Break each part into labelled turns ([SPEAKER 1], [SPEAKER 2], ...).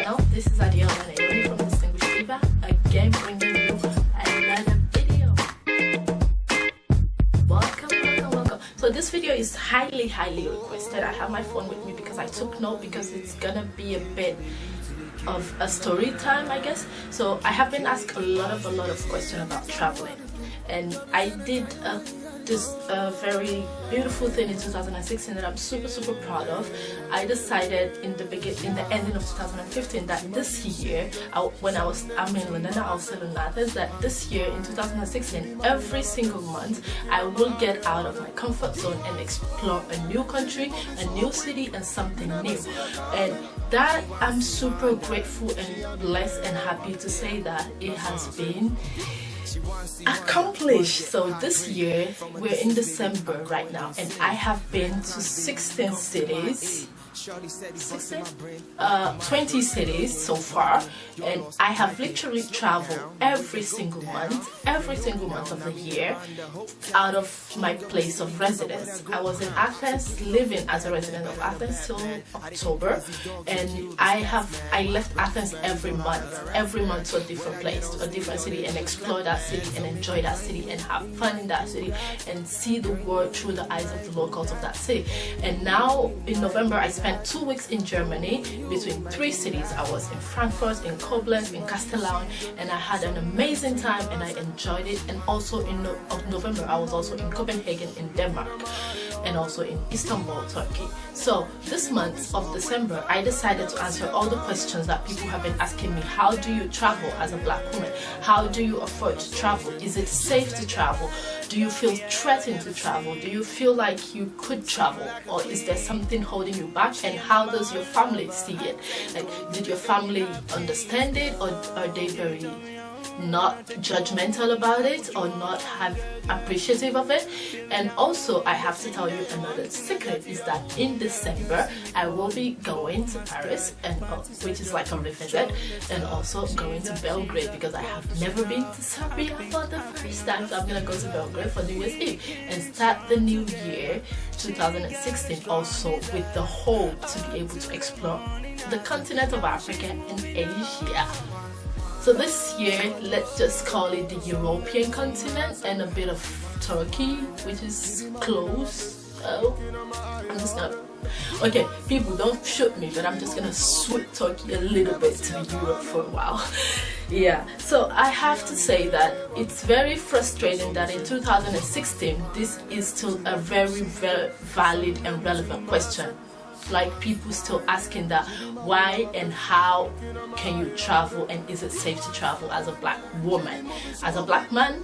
[SPEAKER 1] channel. This is Adiel and Aomi from Distinguished Diva, again bringing you another video. Welcome. So this video is highly requested. I have my phone with me because I took note, because it's gonna be a bit of a story time, I guess. So I have been asked a lot of questions about traveling, and I did this very beautiful thing in 2016 that I'm super proud of. I decided in the ending of 2015 that this year, when I'm in London, I was telling others that this year in 2016, every single month I will get out of my comfort zone and explore a new country, a new city, and something new. And that I'm super grateful and blessed and happy to say that it has been accomplished. So this year, we're in December right now, and I have been to 16 cities, 20 cities so far, and I have literally traveled every single month of the year out of my place of residence. I was in Athens, living as a resident of Athens till October, and I left Athens every month to a different place, to a different city, and explore that city and enjoy that city and have fun in that city and see the world through the eyes of the locals of that city. And now in November, I spent 2 weeks in Germany between 3 cities. I was in Frankfurt, in Koblenz, in Castellón, and I had an amazing time and I enjoyed it. And also in November, I was also in Copenhagen in Denmark, and also in Istanbul, Turkey. So this month of December, I decided to answer all the questions that people have been asking me. How do you travel as a black woman? How do you afford to travel? Is it safe to travel? Do you feel threatened to travel? Do you feel like you could travel, or is there something holding you back? And how does your family see it? Like, did your family understand it, or are they very not judgmental about it, or not have appreciative of it? And also, I have to tell you another secret is that in December I will be going to Paris, and which is like a revisit, and also going to Belgrade, because I have never been to Serbia for the first time. So I'm gonna go to Belgrade for New Year's Eve and start the new year 2016 also with the hope to be able to explore the continent of Africa and Asia. So this year, let's just call it the European continent, and a bit of Turkey, which is close. Oh, I'm just gonna... Okay, people, don't shoot me, but I'm just gonna swoop Turkey a little bit to Europe for a while. Yeah, so I have to say that it's very frustrating that in 2016, this is still a very valid and relevant question. Like, people still asking that, why and how can you travel, and is it safe to travel as a black woman? As a black man,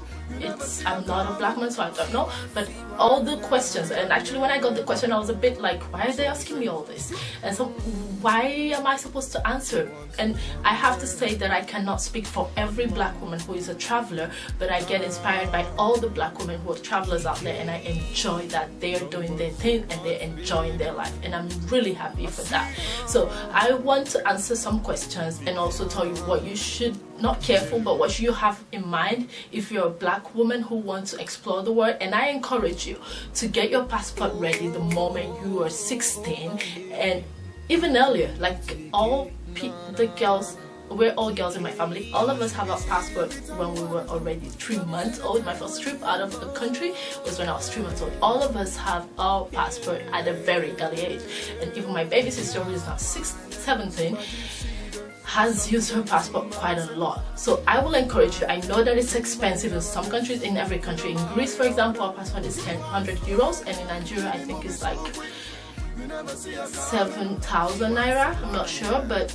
[SPEAKER 1] I'm not a black man, so I don't know, but all the questions, and actually when I got the question I was a bit like, why are they asking me all this? And so why am I supposed to answer? And I have to say that I cannot speak for every black woman who is a traveler, but I get inspired by all the black women who are travelers out there, and I enjoy that they are doing their thing and they're enjoying their life, and I'm really happy for that. So I want to answer some questions and also tell you what you should, not careful, but what you have in mind if you're a black woman who wants to explore the world. And I encourage you to get your passport ready the moment you are 16, and even earlier. Like, all the girls, we're all girls in my family, all of us have our passport when we were already 3 months old. My first trip out of the country was when I was 3 months old. All of us have our passport at a very early age, and even my baby sister, who is now 17, has used her passport quite a lot. So I will encourage you. I know that it's expensive in some countries, in every country. In Greece, for example, our passport is 100 euros, and in Nigeria I think it's like 7,000 naira. I'm not sure, but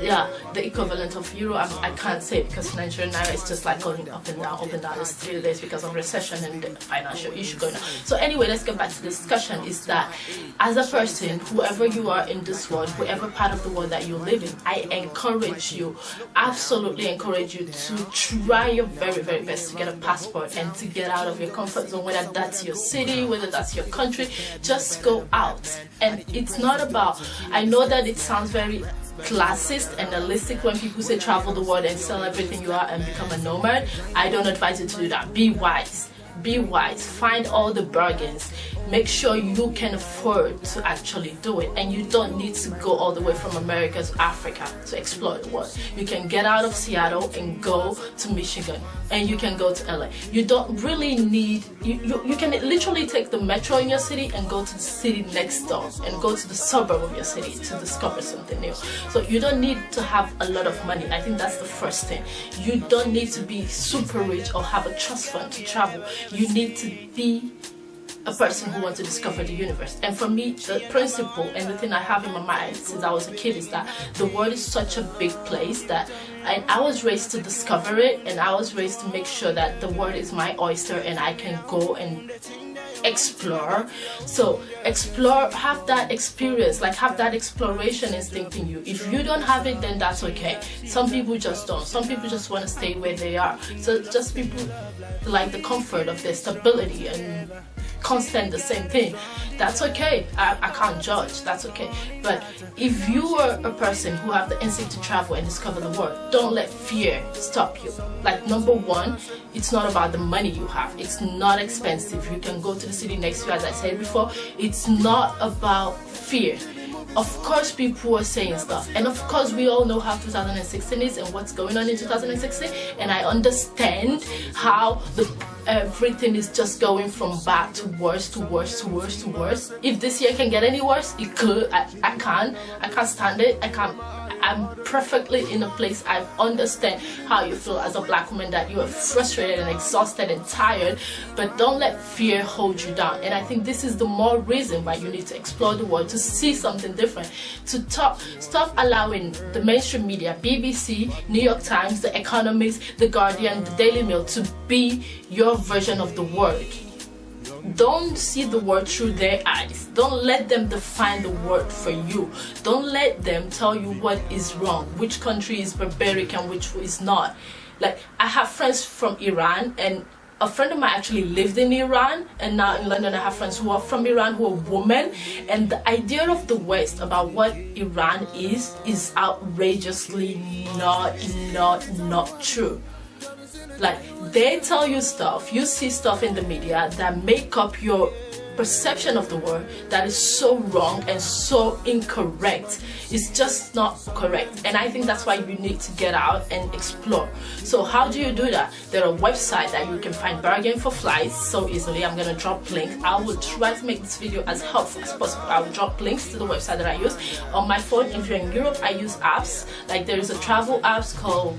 [SPEAKER 1] yeah, the equivalent of euro, I can't say, because Nigerian naira is just like going up and down. It's 3 days because of recession and the financial issue going on. So anyway, let's get back to the discussion. Is that as a person, whoever you are in this world, whoever part of the world that you live in, I encourage you, absolutely encourage you to try your very best to get a passport and to get out of your comfort zone, whether that's your city, whether that's your country. Just go out. And it's not about, I know that it sounds very classist and holistic when people say travel the world and sell everything you are and become a nomad. I don't advise you to do that. Be wise. be wise, find all the bargains, make sure you can afford to actually do it, and you don't need to go all the way from America to Africa to explore the world. You can get out of Seattle and go to Michigan, and you can go to LA. You don't really need, you can literally take the metro in your city and go to the city next door and go to the suburb of your city to discover something new. So you don't need to have a lot of money. I think that's the first thing. You don't need to be super rich or have a trust fund to travel. You need to be a person who wants to discover the universe. And for me, the principle and the thing I have in my mind since I was a kid is that the world is such a big place that I was raised to discover it, and I was raised to make sure that the world is my oyster and I can go and explore. So explore, have that experience, like have that exploration instinct in you. If you don't have it, then that's okay. Some people just don't. Some people just want to stay where they are. So just people like the comfort of their stability and constant the same thing. That's okay. I can't judge. That's okay. But if you are a person who have the instinct to travel and discover the world, don't let fear stop you. Like, number one, it's not about the money you have. It's not expensive. You can go to the city next to you, as I said before. It's not about fear. Of course people are saying stuff, and of course we all know how 2016 is and what's going on in 2016, and I understand how everything is just going from bad to worse to worse to worse to worse. If this year can get any worse, it could. I can't stand it. I'm perfectly in a place. I understand how you feel as a black woman, that you are frustrated and exhausted and tired, but don't let fear hold you down. And I think this is the more reason why you need to explore the world, to see something different, to stop allowing the mainstream media, BBC, New York Times, The Economist, The Guardian, The Daily Mail to be your version of the world. Don't see the world through their eyes. Don't let them define the world for you. Don't let them tell you what is wrong, which country is barbaric and which is not. Like, I have friends from Iran, and a friend of mine actually lived in Iran, and now in London I have friends who are from Iran who are women, and the idea of the West about what Iran is outrageously not true. Like, they tell you stuff, you see stuff in the media that make up your perception of the world that is so wrong and so incorrect. It's just not correct, and I think that's why you need to get out and explore. So how do you do that? There are websites that you can find bargain for flights so easily. I'm gonna drop links. I will try to make this video as helpful as possible. I will drop links to the website that I use on my phone. If you're in Europe, I use apps. Like, there is a travel apps called,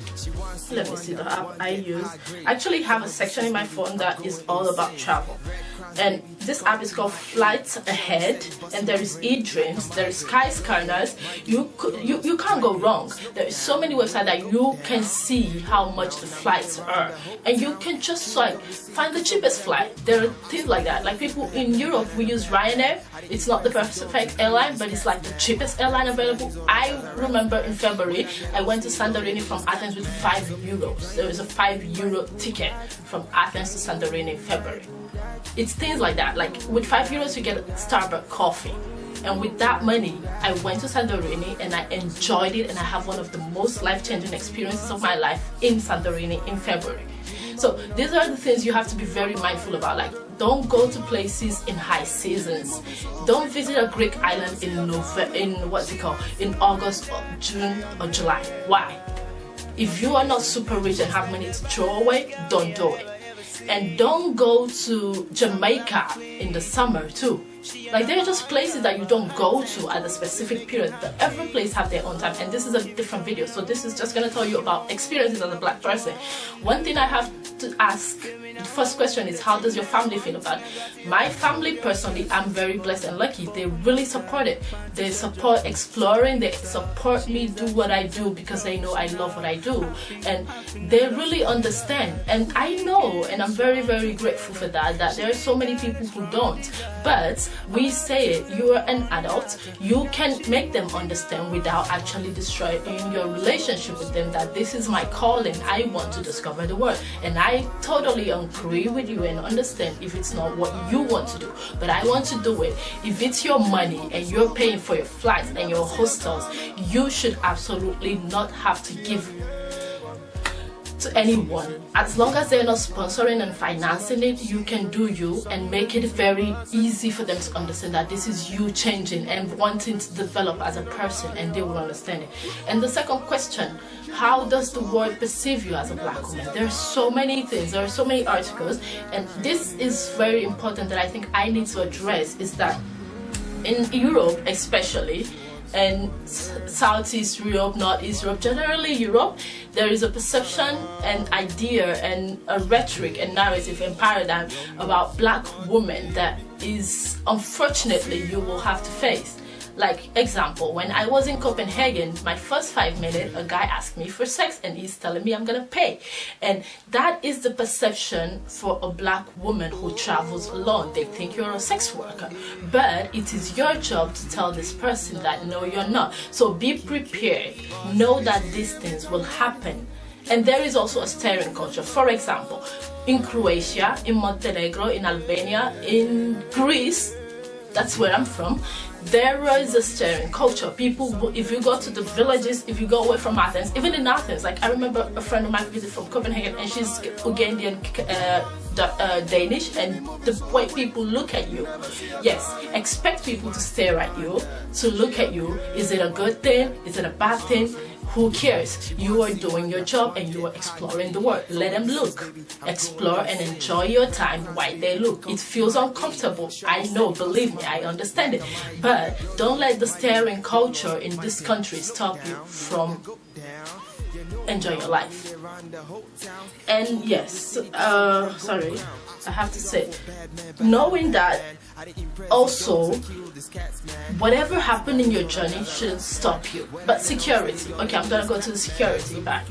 [SPEAKER 1] let me see the app I use. I actually have a section in my phone that is all about travel, and this app is called Flights Ahead, and there is eDreams, there is Skyscanners. You can't go wrong. There is so many websites that you can see how much the flights are, and you can just like find the cheapest flight. There are things like that. Like, people in Europe, we use Ryanair. It's not the perfect airline, but it's like the cheapest airline available. I remember in February I went to Santorini from Athens with €5. There was a €5 ticket from Athens to Santorini in February. It's things like that. Like, with €5 you get a Starbucks coffee, and with that money I went to Santorini and I enjoyed it, and I have one of the most life-changing experiences of my life in Santorini in February. So these are the things you have to be very mindful about. Like, don't go to places in high seasons. Don't visit a Greek island in August or June or July. Why? If you are not super rich and have money to throw away, don't do it. And don't go to Jamaica in the summer too. Like, there are just places that you don't go to at a specific period. But every place have their own time, and this is a different video, so this is just gonna tell you about experiences as a black person. One thing I have to ask, the first question is, how does your family feel about it? My family, personally, I'm very blessed and lucky. They really support it. They support exploring. They support me do what I do because they know I love what I do, and they really understand. And I know, and I'm very, very grateful for that there are so many people who don't. But we say it, you are an adult, you can make them understand without actually destroying your relationship with them, that this is my calling, I want to discover the world. And I totally agree with you and understand if it's not what you want to do, but I want to do it. If it's your money and you're paying for your flights and your hostels, you should absolutely not have to give to anyone. As long as they're not sponsoring and financing it, you can do you and make it very easy for them to understand that this is you changing and wanting to develop as a person, and they will understand it. And the second question, how does the world perceive you as a black woman? There are so many things, there are so many articles, and this is very important that I think I need to address, is that in Europe especially, and Southeast Europe, Northeast Europe, generally Europe, there is a perception and idea and a rhetoric and narrative and paradigm about black women that is, unfortunately, you will have to face. Like, example, when I was in Copenhagen, my first 5 minutes, a guy asked me for sex and he's telling me I'm gonna pay. And that is the perception for a black woman who travels alone. They think you're a sex worker. But it is your job to tell this person that no, you're not. So be prepared. Know that these things will happen. And there is also a staring culture. For example, in Croatia, in Montenegro, in Albania, in Greece, that's where I'm from, there is a staring culture. People, if you go to the villages, if you go away from Athens, even in Athens, like I remember a friend of mine visited from Copenhagen, and she's Ugandan, Danish, and the way people look at you, yes, expect people to stare at you, to look at you. Is it a good thing? Is it a bad thing? Who cares? You are doing your job and you are exploring the world. Let them look. Explore and enjoy your time while they look. It feels uncomfortable. I know, believe me, I understand it. But don't let the staring culture in this country stop you from enjoying your life. And yes, sorry, I have to say, knowing that also, whatever happened in your journey shouldn't stop you. But security, okay, I'm gonna go to the security part.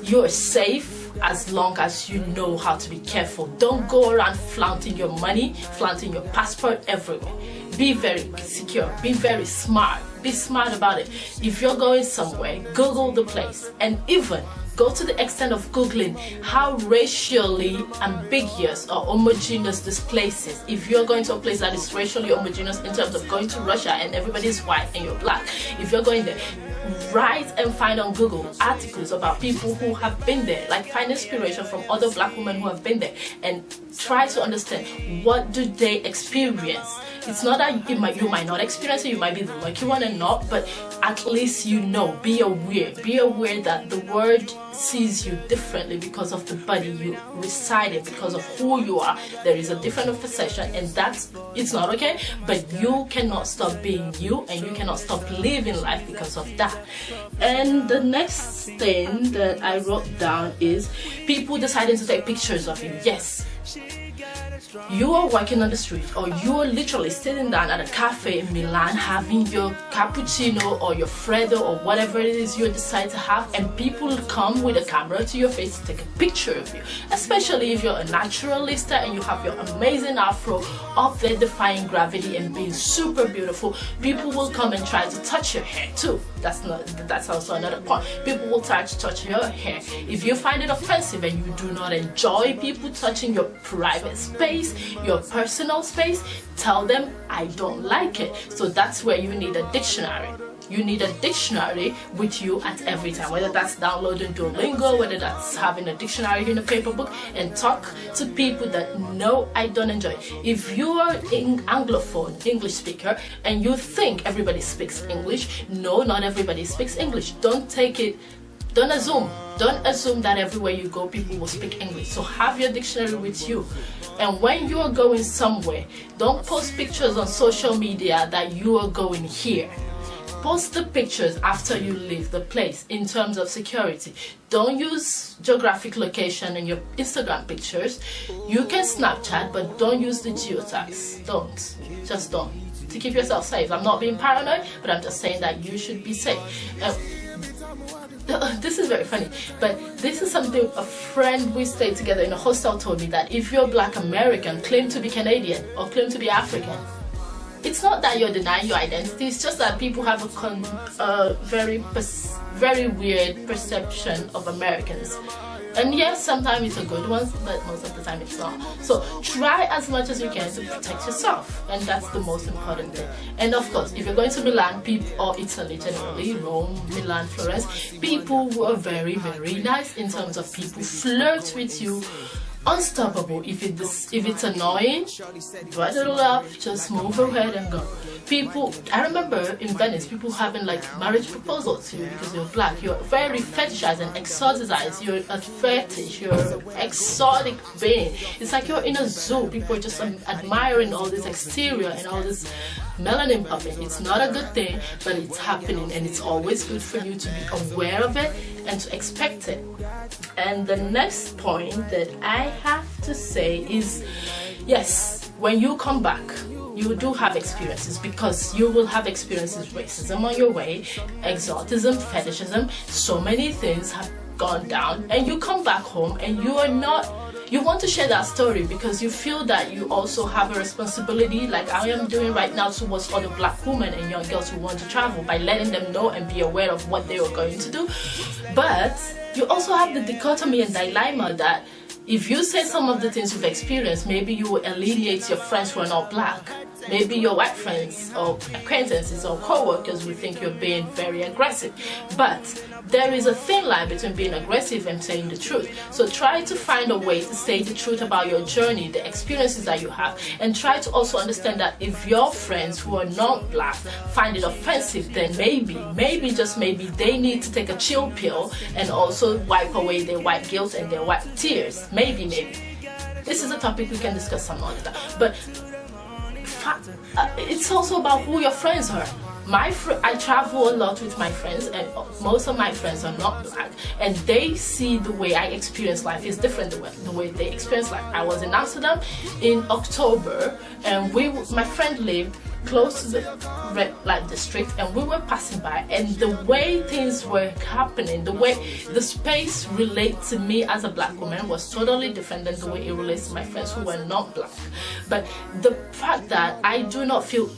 [SPEAKER 1] You're safe as long as you know how to be careful. Don't go around flaunting your money, flaunting your passport everywhere. Be very secure, be very smart, be smart about it. If you're going somewhere, Google the place, and even go to the extent of Googling how racially ambiguous or homogeneous this place is. If you're going to a place that is racially homogeneous in terms of going to Russia and everybody's white and you're black, if you're going there, write and find on Google articles about people who have been there, like find inspiration from other black women who have been there, and try to understand what do they experience. It's not that you might not experience it, you might be the lucky one and not, but at least you know. Be aware that the world sees you differently because of the body you reside in, because of who you are. There is a different perception, and it's not okay, but you cannot stop being you, and you cannot stop living life because of that. And the next thing that I wrote down is people deciding to take pictures of you. Yes, you are walking on the street, or you are literally sitting down at a cafe in Milan having your cappuccino or your freddo or whatever it is you decide to have, and people come with a camera to your face to take a picture of you. Especially if you're a naturalista and you have your amazing afro up there defying gravity and being super beautiful, people will come and try to touch your hair too. That's also another point. People will try to touch your hair. If you find it offensive and you do not enjoy people touching your private space, your personal space, tell them I don't like it. So that's where you need a dictionary. You need a dictionary with you at every time, whether that's downloading Duolingo, whether that's having a dictionary in a paper book, and talk to people that no, I don't enjoy. If you are an Anglophone, English speaker, and you think everybody speaks English, no, not everybody speaks English. Don't assume that everywhere you go people will speak English. So have your dictionary with you. And when you are going somewhere, don't post pictures on social media that you are going here. Post the pictures after you leave the place. In terms of security, don't use geographic location in your Instagram pictures. You can Snapchat, but don't use the geotags. Just don't, to keep yourself safe. I'm not being paranoid, but I'm just saying that you should be safe. This is very funny, but this is something a friend we stayed together in a hostel told me, that if you're Black American, claim to be Canadian or claim to be African. It's not that you're denying your identity, it's just that people have a very weird perception of Americans. And yes, sometimes it's a good one, but most of the time it's not. So try as much as you can to protect yourself, and that's the most important thing. And of course, if you're going to Milan, people, or Italy generally, Rome, Milan, Florence, people were very, very nice in terms of people flirt with you. Unstoppable. If it's annoying, write it up, just move ahead and go. People, I remember in Venice, people having like marriage proposals to you because you're black. You're very fetishized and exoticized. You're a fetish. You're an exotic being. It's like you're in a zoo. People are just admiring all this exterior and all this melanin popping. It's not a good thing, but it's happening, and it's always good for you to be aware of it and to expect it. And the next point that I have to say is, yes, when you come back, you do have experiences, because you will have experiences, racism on your way, exotism, fetishism, so many things have gone down, and you come back home and you are not, you want to share that story because you feel that you also have a responsibility, like I am doing right now, towards other black women and young girls who want to travel, by letting them know and be aware of what they are going to do. But you also have the dichotomy and dilemma that if you say some of the things you've experienced, maybe you will alienate your friends who are not black. Maybe your white friends or acquaintances or co-workers will think you're being very aggressive. But there is a thin line between being aggressive and saying the truth. So try to find a way to say the truth about your journey, the experiences that you have, and try to also understand that if your friends who are not black find it offensive, then maybe, just maybe, they need to take a chill pill and also wipe away their white guilt and their white tears. Maybe. This is a topic we can discuss some other time. But it's also about who your friends are. I travel a lot with my friends, and most of my friends are not black, and they see the way I experience life is different the way they experience life. I was in Amsterdam in October, and my friend lived close to the red light district, and we were passing by, and the way things were happening, the way the space relates to me as a black woman was totally different than the way it relates to my friends who were not black. But the fact that I do not feel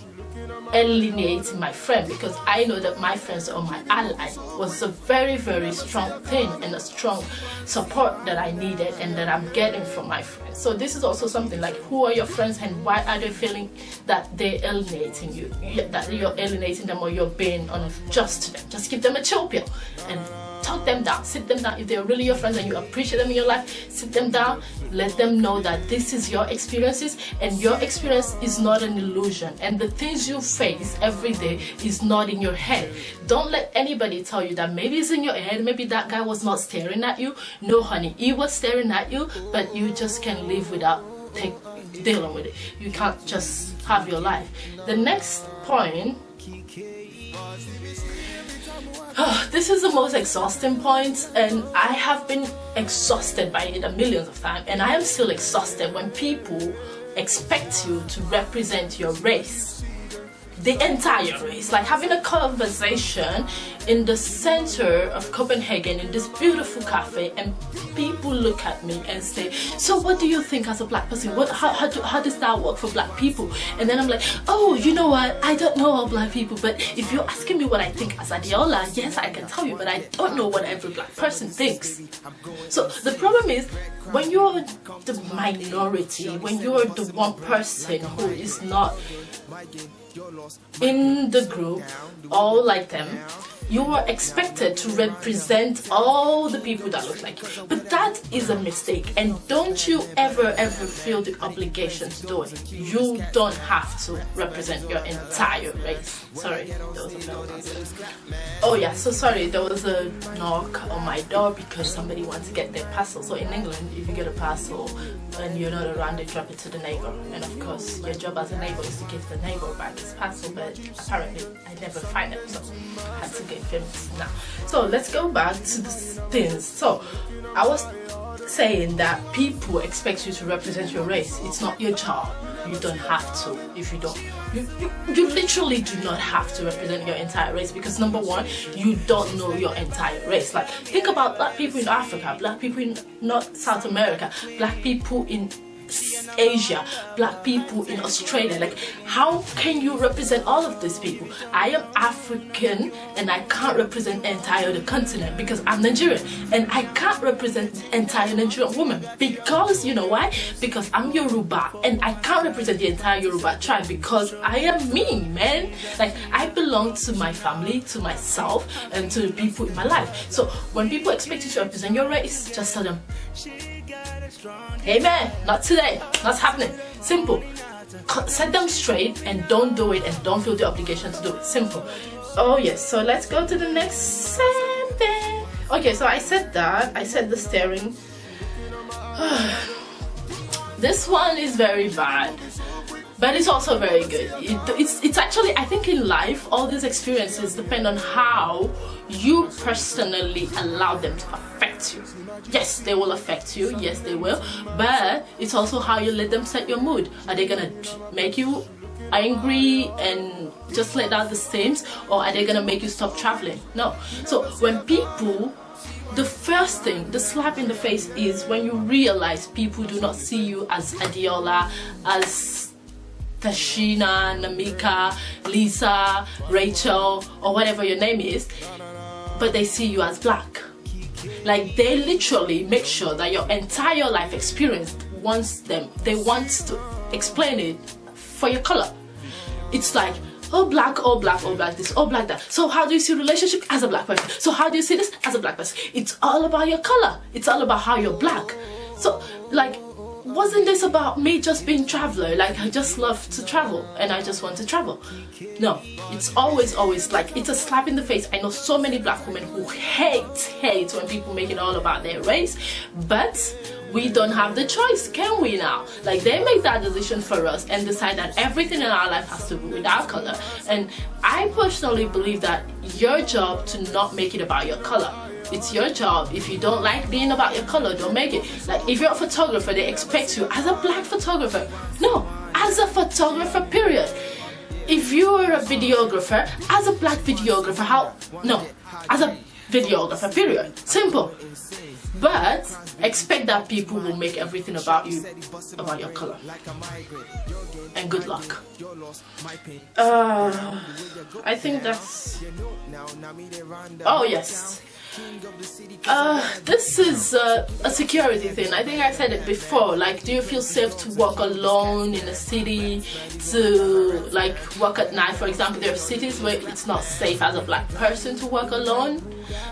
[SPEAKER 1] alienating my friend, because I know that my friends are my ally, was a very, very strong thing and a strong support that I needed and that I'm getting from my friends. So this is also something like, who are your friends and why are they feeling that they're alienating you, that you're alienating them or you're being unjust to them? Just give them a chill pill and talk them down, sit them down. If they're really your friends and you appreciate them in your life, sit them down, let them know that this is your experiences, and your experience is not an illusion, and the things you face every day is not in your head. Don't let anybody tell you that maybe it's in your head, maybe that guy was not staring at you. No honey, he was staring at you, but you just can't live without dealing with it. You can't just have your life. The next point, this is the most exhausting point, and I have been exhausted by it a million of times, and I am still exhausted when people expect you to represent your race, the entire race. Like having a conversation in the center of Copenhagen in this beautiful cafe, and people look at me and say, so what do you think as a black person? How does that work for black people? And then I'm like, oh, you know what, I don't know all black people, but if you're asking me what I think as Adiola, yes, I can tell you, but I don't know what every black person thinks. So the problem is, when you're the minority, when you're the one person who is not in the group all like them, you are expected to represent all the people that look like you. But that is a mistake, and don't you ever feel the obligation to do it. You don't have to represent your entire race. Sorry, there was a bell downstairs. Oh yeah, so sorry, there was a knock on my door because somebody wants to get their parcel. So in England, if you get a parcel and you're not around, they drop it to the neighbor, and of course your job as a neighbor is to give the neighbor back his parcel, but apparently I never find it, so I had to get famous now. So let's go back to the things. So I was saying that people expect you to represent your race. It's not your job. You don't have to. If you don't, you literally do not have to represent your entire race, because number one, you don't know your entire race. Like, think about black people in Africa, black people in North South America, black people in Asia, black people in Australia. Like, how can you represent all of these people? I am African and I can't represent the entire continent because I'm Nigerian, and I can't represent the entire Nigerian woman because, you know why? Because I'm Yoruba and I can't represent the entire Yoruba tribe because I am me, man. Like, I belong to my family, to myself, and to the people in my life. So when people expect you to represent your race, just tell them, hey man, not today, not happening. Simple. Set them straight and don't do it, and don't feel the obligation to do it. Simple. Oh yes, so let's go to the next sentence. Okay, so I said that. I said the staring. This one is very bad, but it's also very good. It's actually, I think in life, all these experiences depend on how you personally allow them to affect you. Yes, they will affect you. Yes, they will. But it's also how you let them set your mood. Are they gonna make you angry and just let out the steams, or are they gonna make you stop traveling? No. So when people, the first thing, the slap in the face, is when you realize people do not see you as Adiola, as Tashina, Namika, Lisa, Rachel, or whatever your name is, but they see you as black. Like, they literally make sure that your entire life experience they want to explain it for your color. It's like, oh black, oh black, oh black this, oh black that. So how do you see relationship as a black person? So how do you see this as a black person? It's all about your color. It's all about how you're black. So, like, wasn't this about me just being traveler? Like, I just love to travel and I just want to travel. No, it's always like, it's a slap in the face. I know so many black women who hate when people make it all about their race, but we don't have the choice, can we now? Like, they make that decision for us and decide that everything in our life has to do with our color. And I personally believe that your job to not make it about your color. It's your job. If you don't like being about your color, don't make it. Like, if you're a photographer, they expect you as a black photographer. No, as a photographer, period. If you're a videographer, as a black videographer, as a videographer, period. Simple. But expect that people will make everything about you, about your color. And good luck. I think that's... Oh yes. This is a security thing. I think I said it before. Like, do you feel safe to walk alone in a city, to like walk at night? For example, there are cities where it's not safe as a black person to walk alone,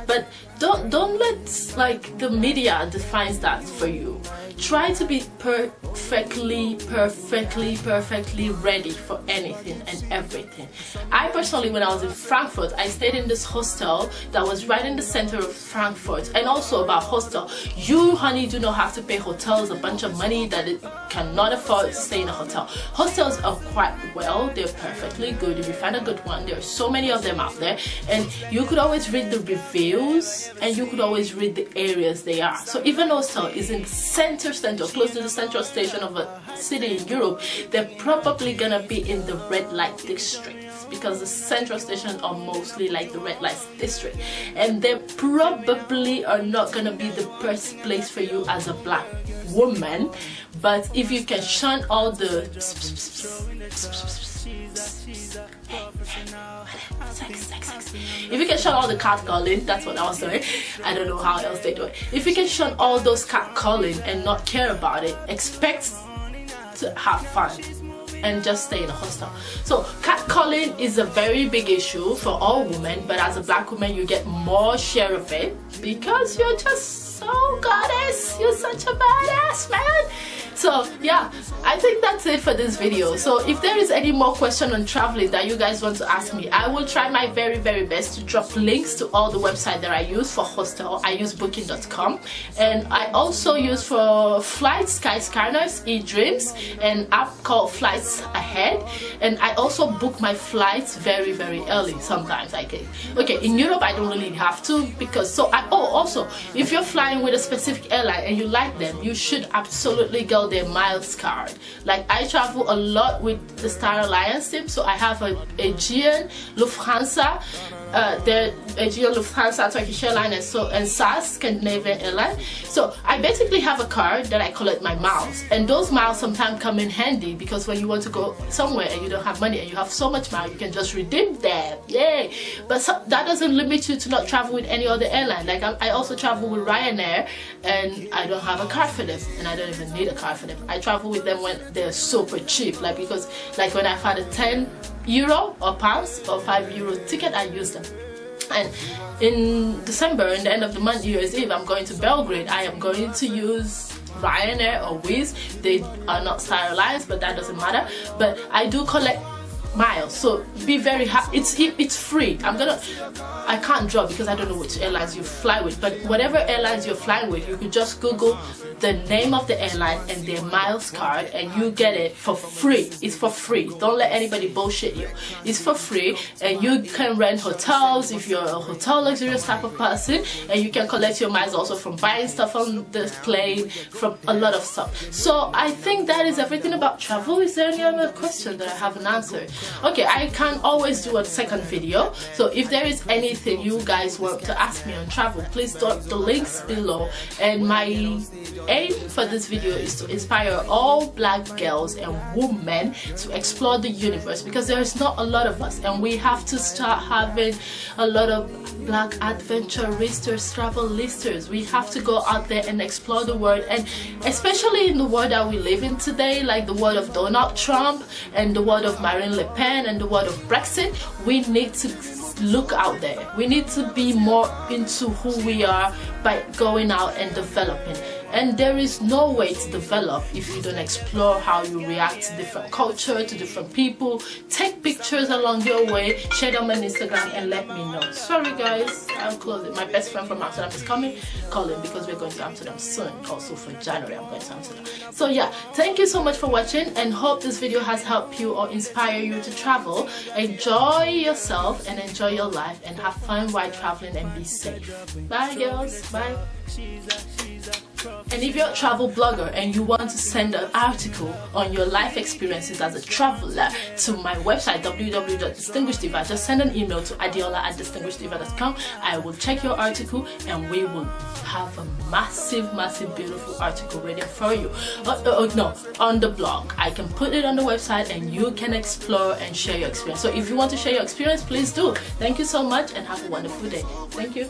[SPEAKER 1] but don't let like the media defines that for you. Try to be perfectly ready for anything and everything. I personally, when I was in Frankfurt, I stayed in this hostel that was right in the center of Frankfurt. And also about hostel, you honey do not have to pay hotels a bunch of money that it cannot afford to stay in a hotel. Hostels are quite well, they're perfectly good. If you find a good one, there are so many of them out there, and you could always read the reviews and you could always read the areas they are. So if an hostel is in center, close to the central station of a city in Europe, they're probably gonna be in the red light districts, because the central stations are mostly like the red light district, and they probably are not gonna be the best place for you as a black woman. But if you can shun all the if you can shun all the catcalling, that's what I was doing, I don't know how else they do it. If you can shun all those catcalling and not care about it, expect to have fun and just stay in a hostel. So catcalling is a very big issue for all women, but as a black woman you get more share of it because you're just so goddess, you're such a badass, man. So yeah, I think that's it for this video. So if there is any more question on traveling that you guys want to ask me, I will try my very best to drop links to all the websites that I use for hostel. I use booking.com, and I also use for flights, Skyscanners, eDreams, an app called Flights Ahead, and I also book my flights very early sometimes. Okay, in Europe I don't really have to, because also if you're flying with a specific airline and you like them, you should absolutely go their miles card. Like, I travel a lot with the Star Alliance team, so I have a Aegean, Lufthansa, they're Lufthansa, Turkish Airlines, and SAS, Scandinavian Airlines. So I basically have a card that I collect my miles, and those miles sometimes come in handy because when you want to go somewhere and you don't have money and you have so much miles, you can just redeem them. Yay! But that doesn't limit you to not travel with any other airline. Like I also travel with Ryanair, and I don't have a card for them, and I don't even need a card for them. I travel with them when they're super cheap, like because like when I've had a €10 or pounds or €5 ticket, I use them. And in December, in the end of the month, New Year's Eve, I'm going to Belgrade. I am going to use Ryanair or Wizz. They are not stylized, but that doesn't matter. But I do collect miles, so be very happy. It's free. I can't draw because I don't know which airlines you fly with, but whatever airlines you're flying with, you could just Google the name of the airline and their miles card, and you get it for free. It's for free. Don't let anybody bullshit you. It's for free, and you can rent hotels if you're a hotel luxurious type of person, and you can collect your miles also from buying stuff on the plane, from a lot of stuff. So I think that is everything about travel. Is there any other question that I haven't answered? Okay, I can always do a second video, so if there is anything you guys want to ask me on travel, please drop the links below. And my aim for this video is to inspire all black girls and women to explore the universe, because there is not a lot of us, and we have to start having a lot of black adventuristers, travelisters. We have to go out there and explore the world, and especially in the world that we live in today, like the world of Donald Trump and the world of Marine Le Pen and the world of Brexit. We need to look out there. We need to be more into who we are by going out and developing. And there is no way to develop if you don't explore how you react to different culture, to different people. Take pictures along your way, share them on Instagram, and let me know. Sorry guys, I'll close it. My best friend from Amsterdam is coming, calling, because we're going to Amsterdam soon. Also for January, I'm going to Amsterdam. So yeah, thank you so much for watching, and hope this video has helped you or inspire you to travel. Enjoy yourself and enjoy your life, and have fun while traveling, and be safe. Bye girls, bye. And if you're a travel blogger and you want to send an article on your life experiences as a traveler to my website www.distinguisheddiva, just send an email to adiola@distinguisheddiva.com. I will check your article, and we will have a massive beautiful article ready for you. No, on the blog. I can put it on the website, and you can explore and share your experience. So if you want to share your experience, please do. Thank you so much, and have a wonderful day. Thank you.